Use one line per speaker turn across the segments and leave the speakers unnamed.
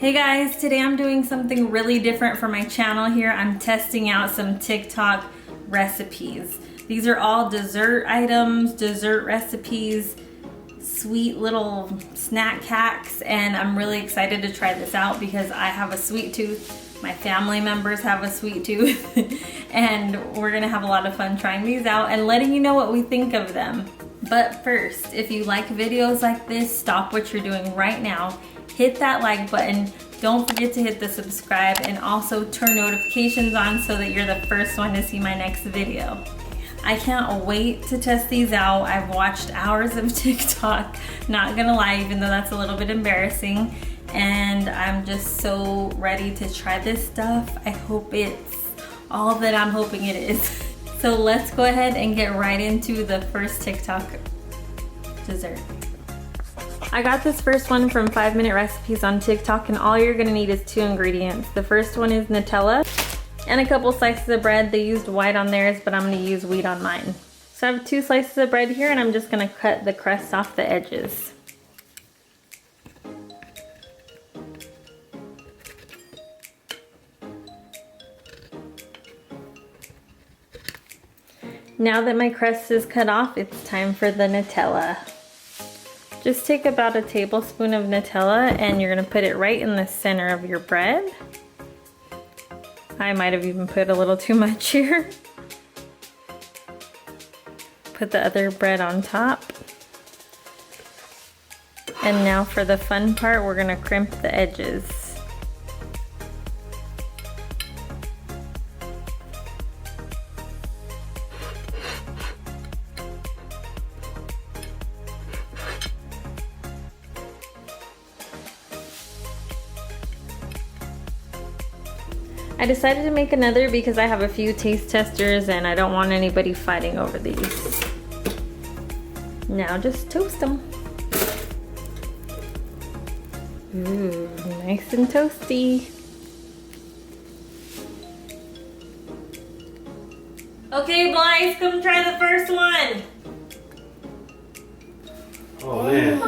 Hey guys, today I'm doing something really different for my channel here. I'm testing out some TikTok recipes. These are all dessert items, dessert recipes, sweet little snack hacks, and I'm really excited to try this out because I have a sweet tooth. My family members have a sweet tooth and we're gonna have a lot of fun trying these out and letting you know what we think of them. But first, if you like videos like this, stop what you're doing right now. Hit that like button. Don't forget to hit the subscribe and also turn notifications on so that you're the first one to see my next video. I can't wait to test these out. I've watched hours of TikTok, not gonna lie, even though that's a little bit embarrassing. And I'm just so ready to try this stuff. I hope it's all that I'm hoping it is. So let's go ahead and get right into the first TikTok dessert. I got this first one from 5-Minute Recipes on TikTok, and all you're gonna need is 2 ingredients. The first one is Nutella and a couple slices of bread. They used white on theirs, but I'm gonna use wheat on mine. So I have 2 slices of bread here, and I'm just gonna cut the crust off the edges. Now that my crust is cut off, it's time for the Nutella. Just take about a tablespoon of Nutella and you're gonna put it right in the center of your bread. I might have even put a little too much here. Put the other bread on top. And now for the fun part, we're gonna crimp the edges. I decided to make another because I have a few taste testers and I don't want anybody fighting over these. Now just toast them. Ooh, nice and toasty. Okay, Blythe, come try the first one.
Oh man,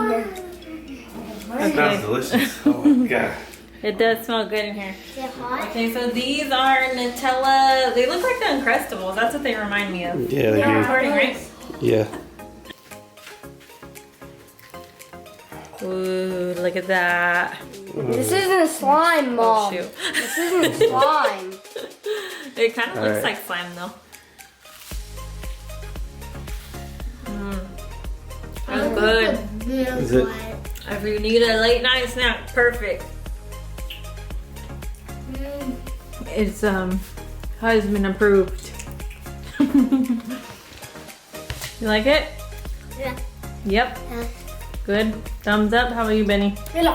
that smells delicious. Oh my god.
It does smell good in here.
Is it hot?
Okay, so these are Nutella. They look like the Uncrustables. That's what they remind me of.
Yeah, they
You're
do.
recording, right?
Yeah.
Ooh, look at that.
This isn't slime,
Oh,
Mom.
shoot.
This isn't slime.
It kind of
All
looks
right.
like slime, though. That's good.
Is it?
If you need a late night snack, perfect. It's husband approved. You like it?
Yeah.
Yep. Good. Thumbs up. How about you, Benny?
Yeah.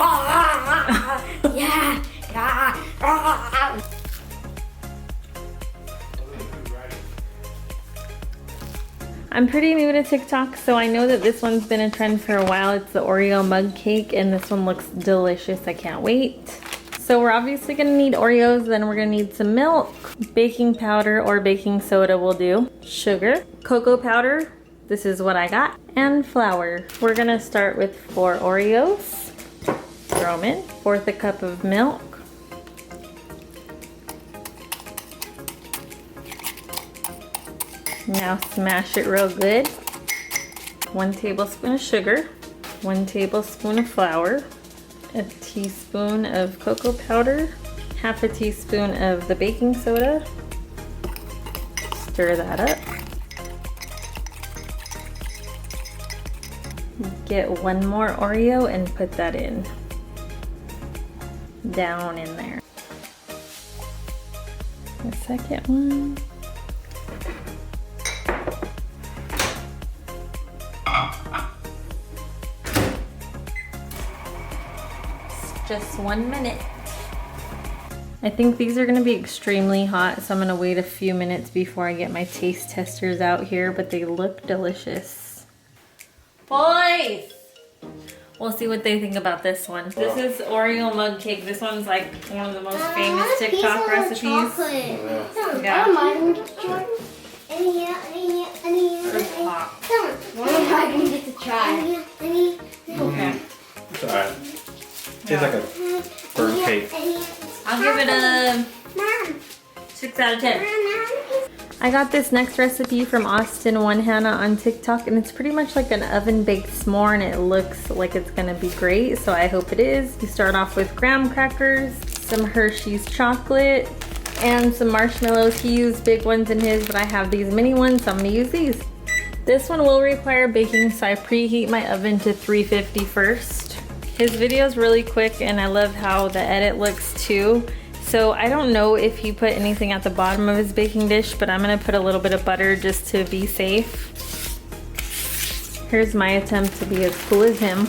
I'm pretty new to TikTok, so I know that this one's been a trend for a while. It's the Oreo Mug Cake, and this one looks delicious. I can't wait. So we're obviously gonna need Oreos, then we're gonna need some milk, baking powder or baking soda will do, sugar, cocoa powder, this is what I got, and flour. We're gonna start with 4 Oreos, throw them in, 1/4 cup of milk, now smash it real good, 1 tablespoon of sugar, 1 tablespoon of flour, a teaspoon of cocoa powder, 1/2 teaspoon of the baking soda. Stir that up. Get 1 more Oreo and put that in. Down in there. The second one. Just 1 minute. I think these are gonna be extremely hot, so I'm gonna wait a few minutes before I get my taste testers out here, but they look delicious. Boys! We'll see what they think about this one. This is Oreo Mug Cake. This one's like one of the most famous TikTok recipes. Yeah. It's hot.
One of I can get to try.
Okay.
It's alright. Tastes like a burnt cake.
I'll give it a 6 out of 10. I got this next recipe from Austin One Hannah on TikTok, and it's pretty much like an oven baked s'more, and it looks like it's gonna be great, so I hope it is. You start off with graham crackers, some Hershey's chocolate, and some marshmallows. He used big ones in his, but I have these mini ones, so I'm gonna use these. This one will require baking, so I preheat my oven to 350 first. His video is really quick, and I love how the edit looks too. So I don't know if he put anything at the bottom of his baking dish, but I'm gonna put a little bit of butter just to be safe. Here's my attempt to be as cool as him.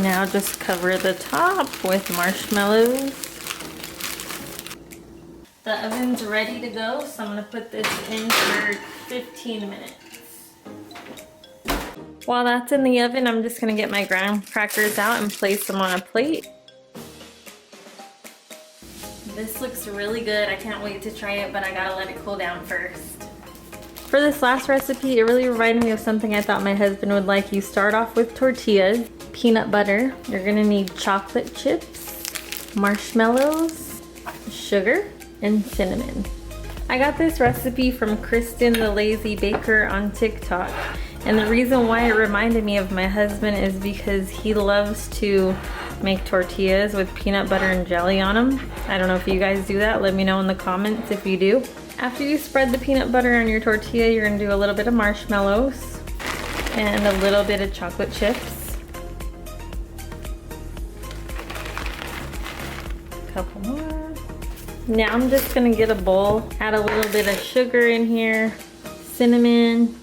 Now just cover the top with marshmallows. The oven's ready to go, so I'm gonna put this in for 15 minutes. While that's in the oven, I'm just gonna get my graham crackers out and place them on a plate. This looks really good. I can't wait to try it, but I gotta let it cool down first. For this last recipe, it really reminded me of something I thought my husband would like. You start off with tortillas, peanut butter. You're gonna need chocolate chips, marshmallows, sugar, and cinnamon. I got this recipe from Kristen the Lazy Baker on TikTok. And the reason why it reminded me of my husband is because he loves to make tortillas with peanut butter and jelly on them. I don't know if you guys do that. Let me know in the comments if you do. After you spread the peanut butter on your tortilla, you're gonna do a little bit of marshmallows and a little bit of chocolate chips. A couple more. Now I'm just gonna get a bowl, add a little bit of sugar in here, cinnamon,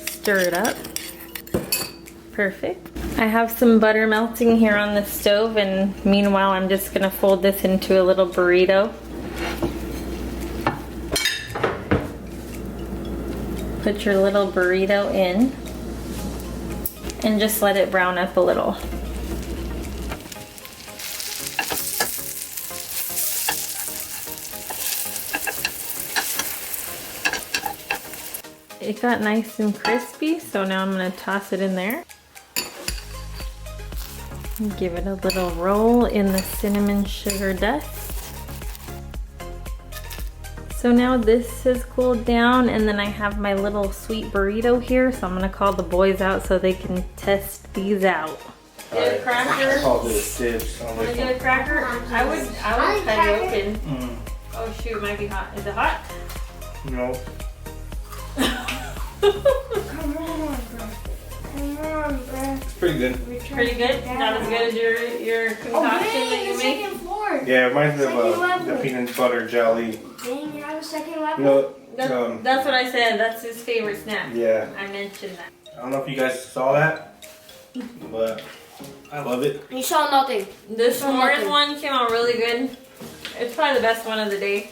stir it up. Perfect. I have some butter melting here on the stove, and meanwhile I'm just gonna fold this into a little burrito. Put your little burrito in and just let it brown up a little. It got nice and crispy, so now I'm gonna toss it in there. Give it a little roll in the cinnamon sugar dust. So now this has cooled down, and then I have my little sweet burrito here, so I'm gonna call the boys out so they can test these out. Get a cracker.
I'll do dibs.
Wanna get a cracker? I would cut it open. Oh shoot, it might be hot. Is it hot?
No.
Come on, bro. Come on, bro.
It's pretty good.
Pretty good? Not as good as your concoction that you
the
make?
second floor.
Yeah, it reminds me
Second
of
level.
the peanut butter jelly.
Dang, you have a second level?
You know,
That's what I said. That's his favorite snack.
yeah.
I mentioned that.
I don't know if you guys saw that, but I love it.
You saw nothing.
The s'mores one came out really good. It's probably the best one of the day.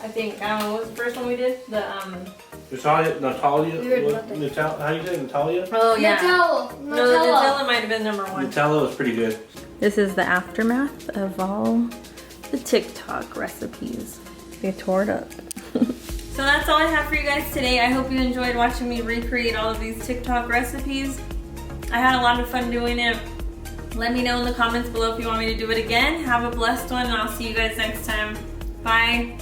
I think. I don't know, what was the first one we did? The
Natalia?
Weird nothing.
Nutella? How do you say it? Natalia?
Oh yeah.
Nutella.
No, the Nutella might have been number one.
Nutella was pretty good.
This is the aftermath of all the TikTok recipes. They tore it up. So that's all I have for you guys today. I hope you enjoyed watching me recreate all of these TikTok recipes. I had a lot of fun doing it. Let me know in the comments below if you want me to do it again. Have a blessed one, and I'll see you guys next time. Bye.